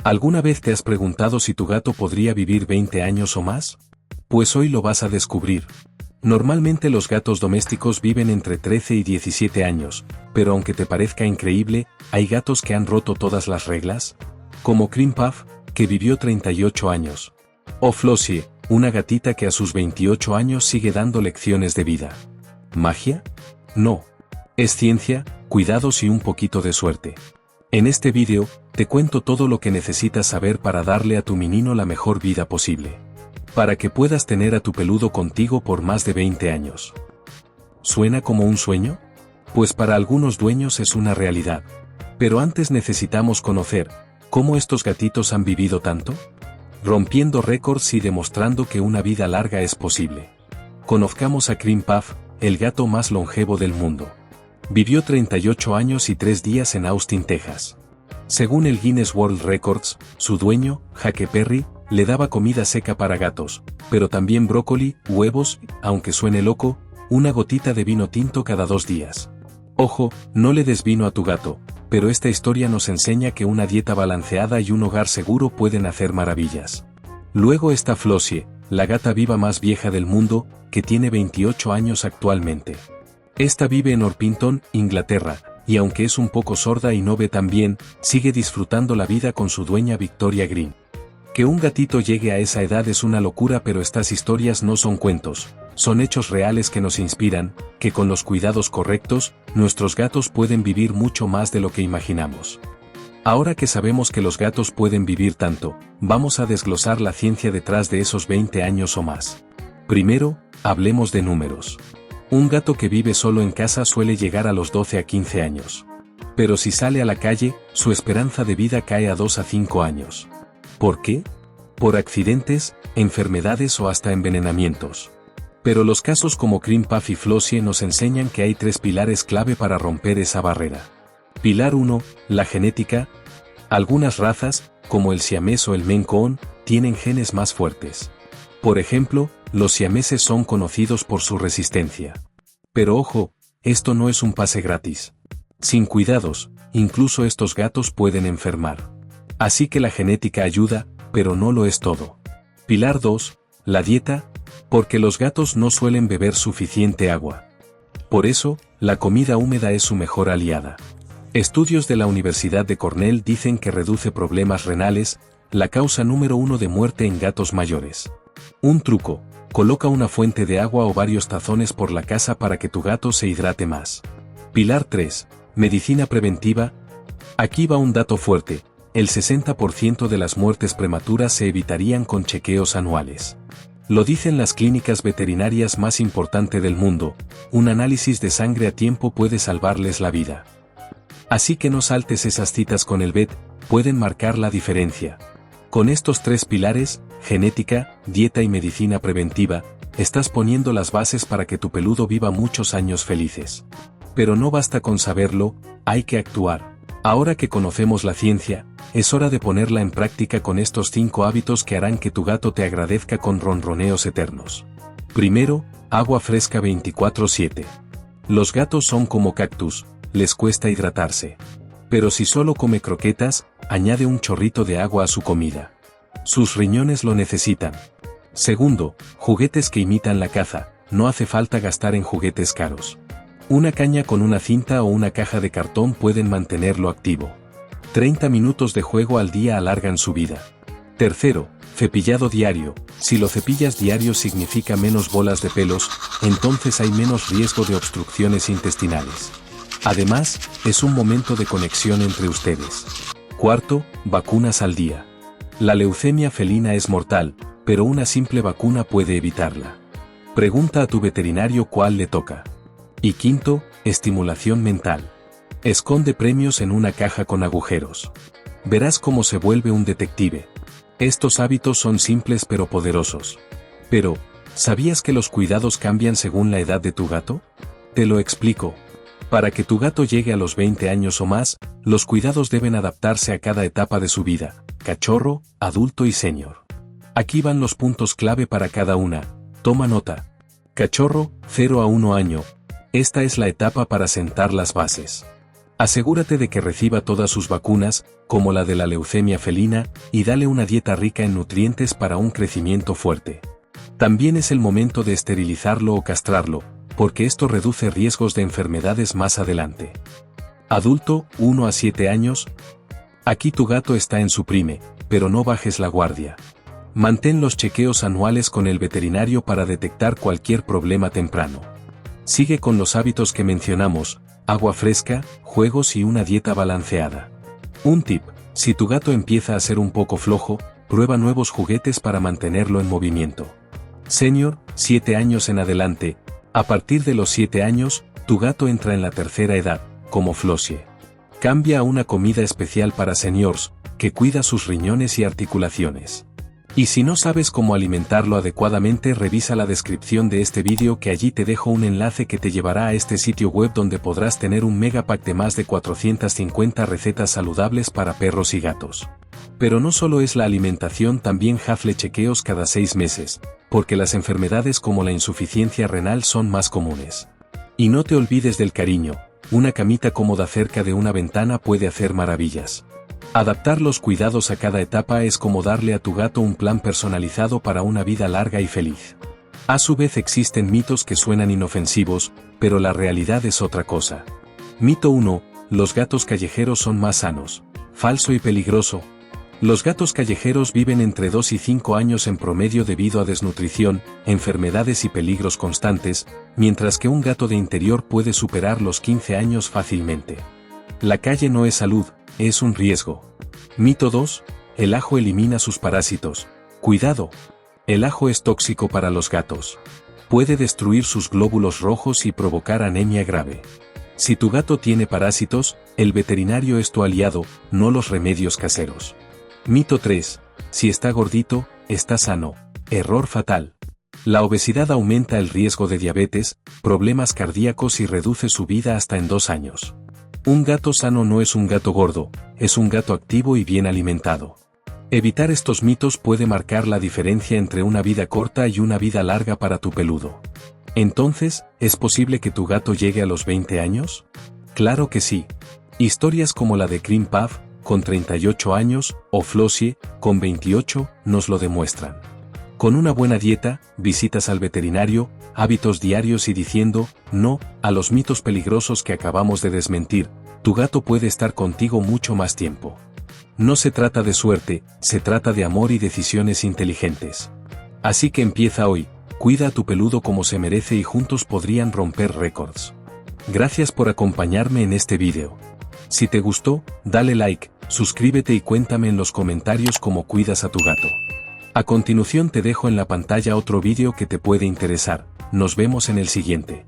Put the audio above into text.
¿Alguna vez te has preguntado si tu gato podría vivir 20 años o más? Pues hoy lo vas a descubrir. Normalmente los gatos domésticos viven entre 13 y 17 años, pero aunque te parezca increíble, hay gatos que han roto todas las reglas. Como Cream Puff, que vivió 38 años. O Flossie, una gatita que a sus 28 años sigue dando lecciones de vida. ¿Magia? No. Es ciencia, cuidados y un poquito de suerte. En este vídeo, te cuento todo lo que necesitas saber para darle a tu menino la mejor vida posible. Para que puedas tener a tu peludo contigo por más de 20 años. ¿Suena como un sueño? Pues para algunos dueños es una realidad. Pero antes necesitamos conocer, ¿cómo estos gatitos han vivido tanto? Rompiendo récords y demostrando que una vida larga es posible. Conozcamos a Cream Puff, el gato más longevo del mundo. Vivió 38 años y 3 días en Austin, Texas. Según el Guinness World Records, su dueño, Jake Perry, le daba comida seca para gatos, pero también brócoli, huevos, aunque suene loco, una gotita de vino tinto cada 2 días. Ojo, no le des vino a tu gato, pero esta historia nos enseña que una dieta balanceada y un hogar seguro pueden hacer maravillas. Luego está Flossie, la gata viva más vieja del mundo, que tiene 28 años actualmente. Esta vive en Orpington, Inglaterra, y aunque es un poco sorda y no ve tan bien, sigue disfrutando la vida con su dueña Victoria Green. Que un gatito llegue a esa edad es una locura, pero estas historias no son cuentos, son hechos reales que nos inspiran, que con los cuidados correctos, nuestros gatos pueden vivir mucho más de lo que imaginamos. Ahora que sabemos que los gatos pueden vivir tanto, vamos a desglosar la ciencia detrás de esos 20 años o más. Primero, hablemos de números. Un gato que vive solo en casa suele llegar a los 12 a 15 años. Pero si sale a la calle, su esperanza de vida cae a 2 a 5 años. ¿Por qué? Por accidentes, enfermedades o hasta envenenamientos. Pero los casos como Cream Puff y Flossie nos enseñan que hay 3 pilares clave para romper esa barrera. Pilar 1, la genética. Algunas razas, como el siamés o el Maine Coon, tienen genes más fuertes. Por ejemplo, los siameses son conocidos por su resistencia. Pero ojo, esto no es un pase gratis. Sin cuidados, incluso estos gatos pueden enfermar. Así que la genética ayuda, pero no lo es todo. Pilar 2, la dieta, porque los gatos no suelen beber suficiente agua. Por eso, la comida húmeda es su mejor aliada. Estudios de la Universidad de Cornell dicen que reduce problemas renales, la causa número 1 de muerte en gatos mayores. Un truco, coloca una fuente de agua o varios tazones por la casa para que tu gato se hidrate más. Pilar 3, medicina preventiva. Aquí va un dato fuerte. El 60% de las muertes prematuras se evitarían con chequeos anuales. Lo dicen las clínicas veterinarias más importantes del mundo, un análisis de sangre a tiempo puede salvarles la vida. Así que no saltes esas citas con el vet, pueden marcar la diferencia. Con estos 3 pilares, genética, dieta y medicina preventiva, estás poniendo las bases para que tu peludo viva muchos años felices. Pero no basta con saberlo, hay que actuar. Ahora que conocemos la ciencia, es hora de ponerla en práctica con estos 5 hábitos que harán que tu gato te agradezca con ronroneos eternos. Primero, agua fresca 24/7. Los gatos son como cactus, les cuesta hidratarse. Pero si solo come croquetas, añade un chorrito de agua a su comida. Sus riñones lo necesitan. Segundo, juguetes que imitan la caza, no hace falta gastar en juguetes caros. Una caña con una cinta o una caja de cartón pueden mantenerlo activo. 30 minutos de juego al día alargan su vida. Tercero, cepillado diario. Si lo cepillas diario significa menos bolas de pelos, entonces hay menos riesgo de obstrucciones intestinales. Además, es un momento de conexión entre ustedes. Cuarto, vacunas al día. La leucemia felina es mortal, pero una simple vacuna puede evitarla. Pregunta a tu veterinario cuál le toca. Y quinto, estimulación mental. Esconde premios en una caja con agujeros. Verás cómo se vuelve un detective. Estos hábitos son simples pero poderosos. Pero, ¿sabías que los cuidados cambian según la edad de tu gato? Te lo explico. Para que tu gato llegue a los 20 años o más, los cuidados deben adaptarse a cada etapa de su vida, cachorro, adulto y senior. Aquí van los puntos clave para cada una, toma nota. Cachorro, 0 a 1 año. Esta es la etapa para sentar las bases. Asegúrate de que reciba todas sus vacunas, como la de la leucemia felina, y dale una dieta rica en nutrientes para un crecimiento fuerte. También es el momento de esterilizarlo o castrarlo, porque esto reduce riesgos de enfermedades más adelante. Adulto, 1 a 7 años. Aquí tu gato está en su prime, pero no bajes la guardia. Mantén los chequeos anuales con el veterinario para detectar cualquier problema temprano. Sigue con los hábitos que mencionamos: agua fresca, juegos y una dieta balanceada. Un tip: si tu gato empieza a ser un poco flojo, prueba nuevos juguetes para mantenerlo en movimiento. Senior, 7 años en adelante. A partir de los 7 años, tu gato entra en la tercera edad, como Flossie. Cambia a una comida especial para seniors, que cuida sus riñones y articulaciones. Y si no sabes cómo alimentarlo adecuadamente, revisa la descripción de este vídeo, que allí te dejo un enlace que te llevará a este sitio web donde podrás tener un megapack de más de 450 recetas saludables para perros y gatos. Pero no solo es la alimentación, también hazle chequeos cada 6 meses, porque las enfermedades como la insuficiencia renal son más comunes. Y no te olvides del cariño: una camita cómoda cerca de una ventana puede hacer maravillas. Adaptar los cuidados a cada etapa es como darle a tu gato un plan personalizado para una vida larga y feliz. A su vez, existen mitos que suenan inofensivos, pero la realidad es otra cosa. Mito 1: los gatos callejeros son más sanos. Falso y peligroso. Los gatos callejeros viven entre 2 y 5 años en promedio debido a desnutrición, enfermedades y peligros constantes, mientras que un gato de interior puede superar los 15 años fácilmente. La calle no es salud, es un riesgo. Mito 2: el ajo elimina sus parásitos. Cuidado. El ajo es tóxico para los gatos. Puede destruir sus glóbulos rojos y provocar anemia grave. Si tu gato tiene parásitos, el veterinario es tu aliado, no los remedios caseros. Mito 3: si está gordito, está sano. Error fatal. La obesidad aumenta el riesgo de diabetes, problemas cardíacos y reduce su vida hasta en 2 años. Un gato sano no es un gato gordo, es un gato activo y bien alimentado. Evitar estos mitos puede marcar la diferencia entre una vida corta y una vida larga para tu peludo. Entonces, ¿es posible que tu gato llegue a los 20 años? Claro que sí. Historias como la de Cream Puff, con 38 años, o Flossie, con 28, nos lo demuestran. Con una buena dieta, visitas al veterinario, hábitos diarios y diciendo no a los mitos peligrosos que acabamos de desmentir, tu gato puede estar contigo mucho más tiempo. No se trata de suerte, se trata de amor y decisiones inteligentes. Así que empieza hoy, cuida a tu peludo como se merece y juntos podrían romper récords. Gracias por acompañarme en este vídeo. Si te gustó, dale like, suscríbete y cuéntame en los comentarios cómo cuidas a tu gato. A continuación te dejo en la pantalla otro vídeo que te puede interesar. Nos vemos en el siguiente.